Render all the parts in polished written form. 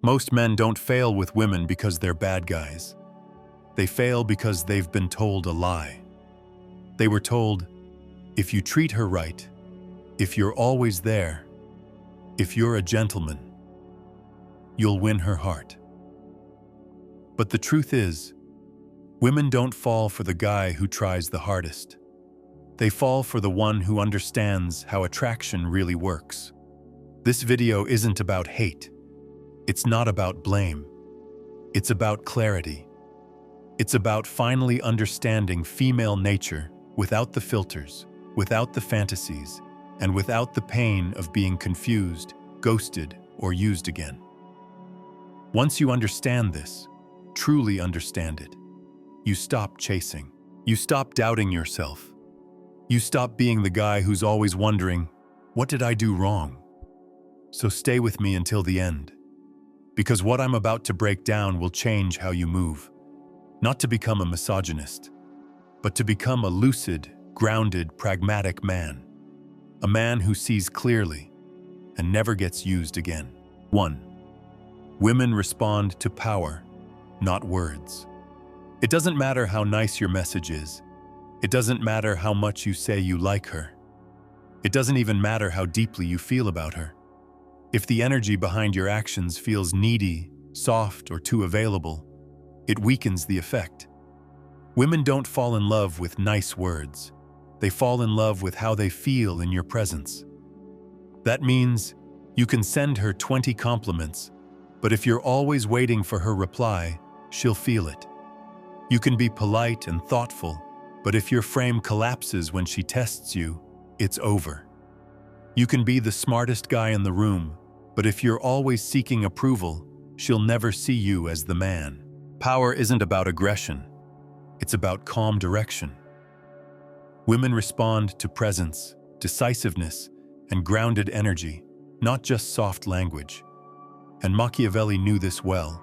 Most men don't fail with women because they're bad guys. They fail because they've been told a lie. They were told, if you treat her right, if you're always there, if you're a gentleman, you'll win her heart. But the truth is, women don't fall for the guy who tries the hardest. They fall for the one who understands how attraction really works. This video isn't about hate. It's not about blame. It's about clarity. It's about finally understanding female nature without the filters, without the fantasies, and without the pain of being confused, ghosted, or used again. Once you understand this, truly understand it, you stop chasing. You stop doubting yourself. You stop being the guy who's always wondering, what did I do wrong? So stay with me until the end, because what I'm about to break down will change how you move. Not to become a misogynist, but to become a lucid, grounded, pragmatic man. A man who sees clearly and never gets used again. 1. Women respond to power, not words. It doesn't matter how nice your message is. It doesn't matter how much you say you like her. It doesn't even matter how deeply you feel about her. If the energy behind your actions feels needy, soft, or too available, it weakens the effect. Women don't fall in love with nice words. They fall in love with how they feel in your presence. That means you can send her 20 compliments, but if you're always waiting for her reply, she'll feel it. You can be polite and thoughtful, but if your frame collapses when she tests you, it's over. You can be the smartest guy in the room, but if you're always seeking approval, she'll never see you as the man. Power isn't about aggression. It's about calm direction. Women respond to presence, decisiveness, and grounded energy, not just soft language. And Machiavelli knew this well.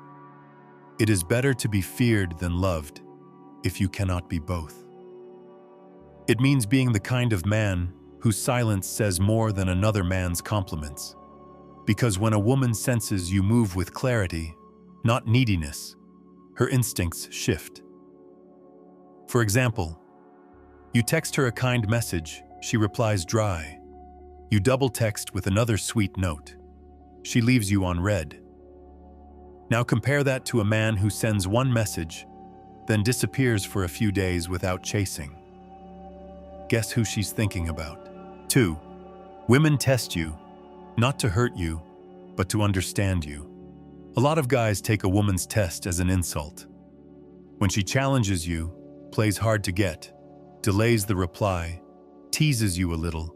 It is better to be feared than loved, if you cannot be both. It means being the kind of man whose silence says more than another man's compliments. Because when a woman senses you move with clarity, not neediness, her instincts shift. For example, you text her a kind message, she replies dry. You double text with another sweet note. She leaves you on read. Now compare that to a man who sends one message, then disappears for a few days without chasing. Guess who she's thinking about? 2. Women test you, not to hurt you, but to understand you. A lot of guys take a woman's test as an insult. When she challenges you, plays hard to get, delays the reply, teases you a little,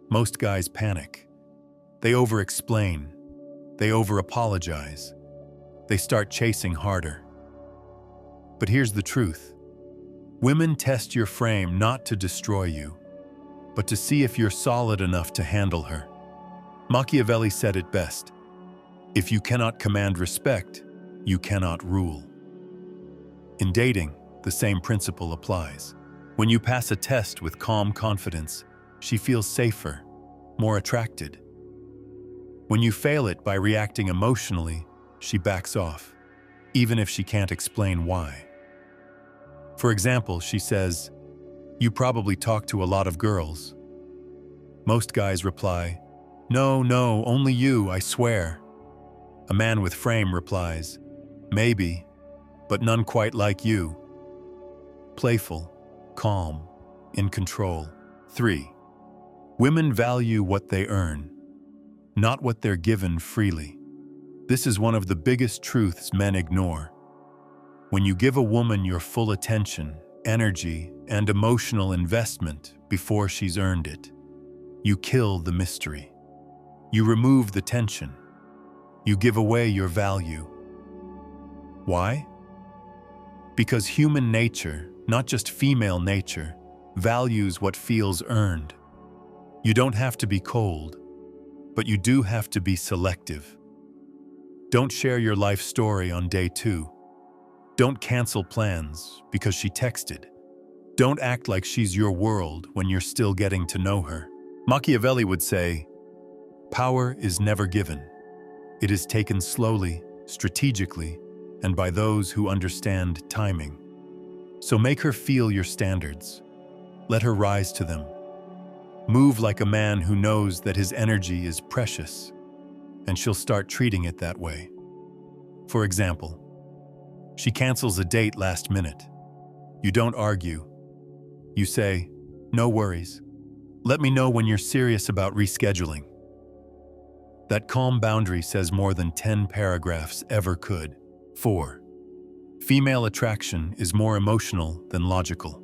most guys panic. They over-explain. They over-apologize. They start chasing harder. But here's the truth. Women test your frame not to destroy you, but to see if you're solid enough to handle her. Machiavelli said it best. If you cannot command respect, you cannot rule. In dating, the same principle applies. When you pass a test with calm confidence, she feels safer, more attracted. When you fail it by reacting emotionally, she backs off, even if she can't explain why. For example, she says, "You probably talk to a lot of girls." Most guys reply, No, only you, I swear." A man with frame replies, "Maybe, but none quite like you." Playful, calm, in control. 3. Women value what they earn, not what they're given freely. This is one of the biggest truths men ignore. When you give a woman your full attention, energy, and emotional investment before she's earned it, you kill the mystery. You remove the tension. You give away your value. Why? Because human nature, not just female nature, values what feels earned. You don't have to be cold, but you do have to be selective. Don't share your life story on day 2. Don't cancel plans because she texted. Don't act like she's your world when you're still getting to know her. Machiavelli would say, "Power is never given. It is taken slowly, strategically, and by those who understand timing. So make her feel your standards. Let her rise to them. Move like a man who knows that his energy is precious, and she'll start treating it that way. For example, she cancels a date last minute. You don't argue. You say, "No worries. Let me know when you're serious about rescheduling." That calm boundary says more than 10 paragraphs ever could. 4. Female attraction is more emotional than logical.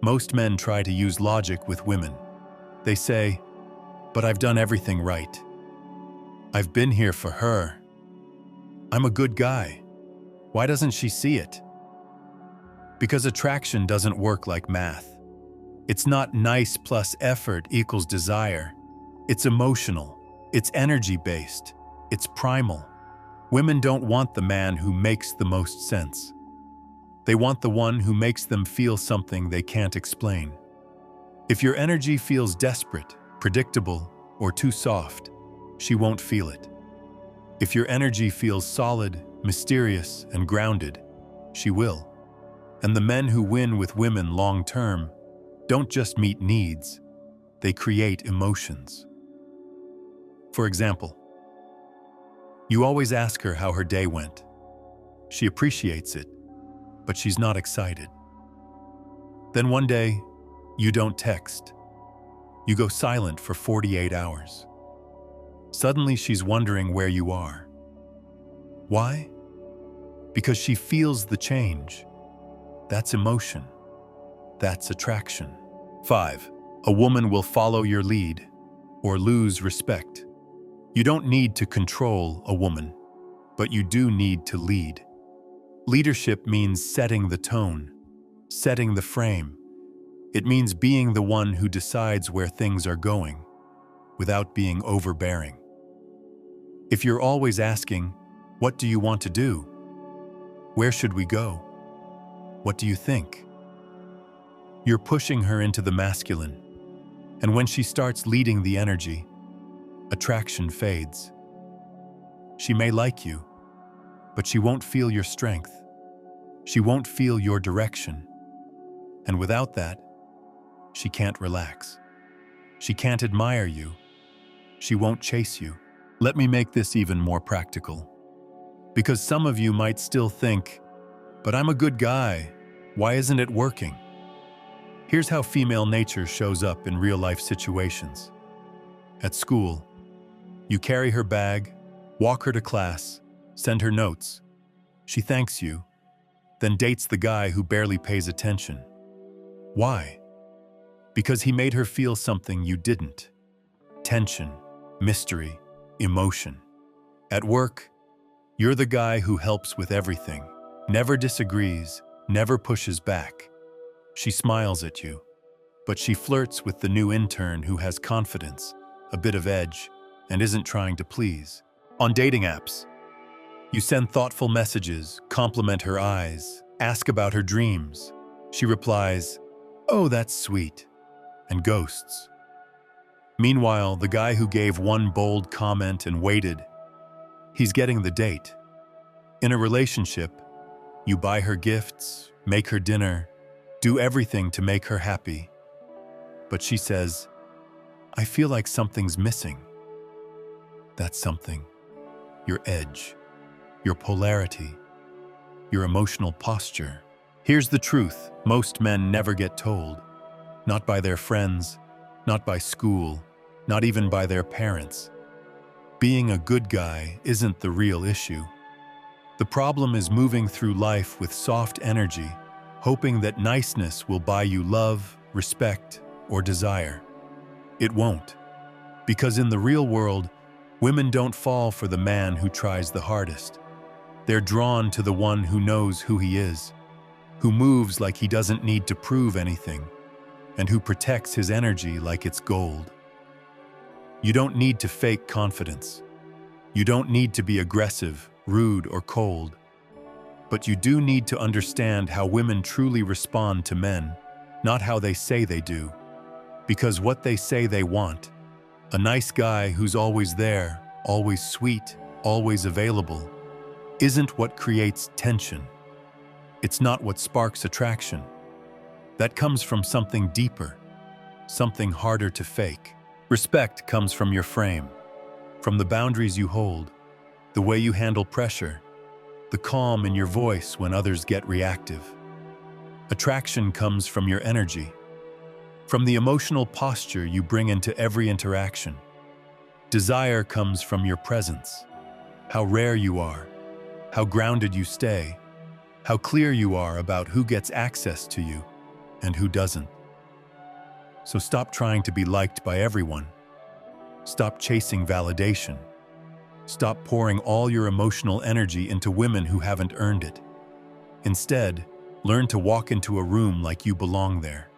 Most men try to use logic with women. They say, "But I've done everything right. I've been here for her. I'm a good guy. Why doesn't she see it?" Because attraction doesn't work like math. It's not nice plus effort equals desire. It's emotional. It's energy-based. It's primal. Women don't want the man who makes the most sense. They want the one who makes them feel something they can't explain. If your energy feels desperate, predictable, or too soft, she won't feel it. If your energy feels solid, mysterious, and grounded, she will. And the men who win with women long-term don't just meet needs, they create emotions. For example, you always ask her how her day went. She appreciates it, but she's not excited. Then one day, you don't text. You go silent for 48 hours. Suddenly she's wondering where you are. Why? Because she feels the change. That's emotion. That's attraction. 5. A woman will follow your lead or lose respect. You don't need to control a woman, but you do need to lead. Leadership means setting the tone, setting the frame. It means being the one who decides where things are going, without being overbearing. If you're always asking, "What do you want to do? Where should we go? What do you think?" you're pushing her into the masculine. And when she starts leading the energy, attraction fades. She may like you, but she won't feel your strength. She won't feel your direction. And without that, she can't relax. She can't admire you. She won't chase you. Let me make this even more practical. Because some of you might still think, "But I'm a good guy. Why isn't it working?" Here's how female nature shows up in real-life situations. At school, you carry her bag, walk her to class, send her notes. She thanks you, then dates the guy who barely pays attention. Why? Because he made her feel something you didn't. Tension, mystery, emotion. At work, you're the guy who helps with everything, never disagrees, never pushes back. She smiles at you, but she flirts with the new intern who has confidence, a bit of edge, and isn't trying to please. On dating apps, you send thoughtful messages, compliment her eyes, ask about her dreams. She replies, "Oh, that's sweet," and ghosts. Meanwhile, the guy who gave one bold comment and waited, he's getting the date. In a relationship, you buy her gifts, make her dinner, do everything to make her happy. But she says, "I feel like something's missing." That's something. Your edge, your polarity, your emotional posture. Here's the truth most men never get told. Not by their friends, not by school, not even by their parents. Being a good guy isn't the real issue. The problem is moving through life with soft energy, hoping that niceness will buy you love, respect, or desire. It won't. Because in the real world, women don't fall for the man who tries the hardest. They're drawn to the one who knows who he is, who moves like he doesn't need to prove anything, and who protects his energy like it's gold. You don't need to fake confidence. You don't need to be aggressive, rude, or cold. But you do need to understand how women truly respond to men, not how they say they do. Because what they say they want, a nice guy who's always there, always sweet, always available, isn't what creates tension. It's not what sparks attraction. That comes from something deeper, something harder to fake. Respect comes from your frame, from the boundaries you hold, the way you handle pressure, the calm in your voice when others get reactive. Attraction comes from your energy, from the emotional posture you bring into every interaction. Desire comes from your presence, how rare you are, how grounded you stay, how clear you are about who gets access to you and who doesn't. So stop trying to be liked by everyone. Stop chasing validation. Stop pouring all your emotional energy into women who haven't earned it. Instead, learn to walk into a room like you belong there,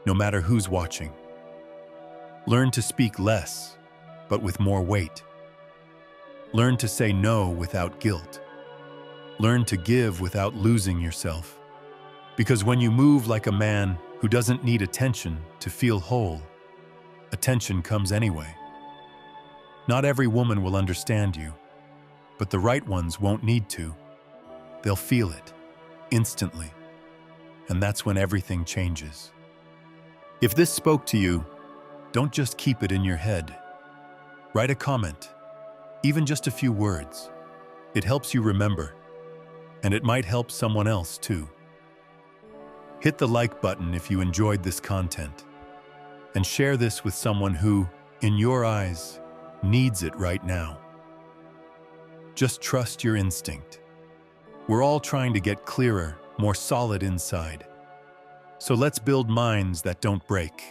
no matter who's watching. Learn to speak less, but with more weight. Learn to say no without guilt. Learn to give without losing yourself. Because when you move like a man who doesn't need attention to feel whole, attention comes anyway. Not every woman will understand you, but the right ones won't need to. They'll feel it, instantly. And that's when everything changes. If this spoke to you, don't just keep it in your head. Write a comment, even just a few words. It helps you remember, and it might help someone else too. Hit the like button if you enjoyed this content, and share this with someone who, in your eyes, needs it right now. Just trust your instinct. We're all trying to get clearer, more solid inside. So let's build minds that don't break.